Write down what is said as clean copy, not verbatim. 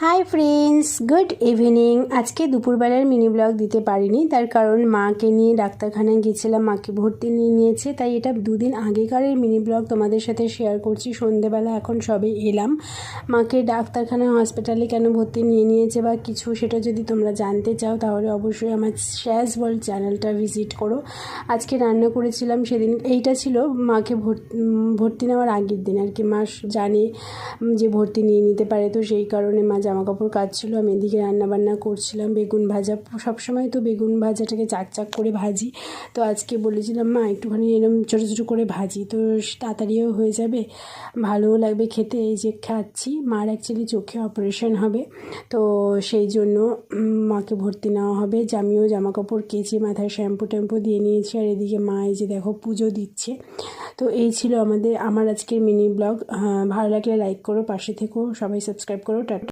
Hi friends, good evening. আজকে দুপুরবেলার mini blog দিতে পারিনি, তার কারণ মাকে নিয়ে ডাক্তারখানায় গেছিলাম, মাকে ভর্তি নিয়ে নিয়েছে, তাই এটা দুদিন আগেকারের মিনি ব্লগ তোমাদের সাথে শেয়ার করছি। সন্ধেবেলা এখন সবে এলাম। মাকে ডাক্তারখানায় হসপিটালে কেন ভর্তি নিয়ে নিয়েছে বা কিছু, সেটা যদি তোমরা জানতে চাও তাহলে অবশ্যই আমার শ্যাজ ওয়ার্ল্ড চ্যানেলটা ভিজিট করো। আজকে রান্না করেছিলাম সেদিন, এইটা ছিল মাকে ভর্তি নেওয়ার আগের দিন আর কি। মা জানে যে ভর্তি নিয়ে নিতে পারে, তো সেই কারণে মা জামা কাপড় কাচছিল, আমি এদিকে রান্নাবান্না করছিলাম। বেগুন ভাজা, সবসময় তো বেগুন ভাজাটাকে চাক চাক করে ভাজি, তো আজকে বলেছিলাম মা একটুখানি এরকম ছোটো ছোটো করে ভাজি, তো তাড়াতাড়িও হয়ে যাবে, ভালোও লাগবে খেতে। এই যে খাচ্ছি। মার অ্যাকচুয়ালি চোখে অপারেশন হবে, তো সেই জন্য মাকে ভর্তি নেওয়া হবে। আমিও জামা কাপড় কেচে মাথায় শ্যাম্পু ট্যাম্পু দিয়ে নিয়েছি, আর এদিকে মা এই যে দেখো পুজো দিচ্ছে। তো এই ছিল আমার আজকের মিনি ব্লগ। ভালো লাগলে লাইক করো, পাশে থেকো, সবাই সাবস্ক্রাইব করো। টাটা।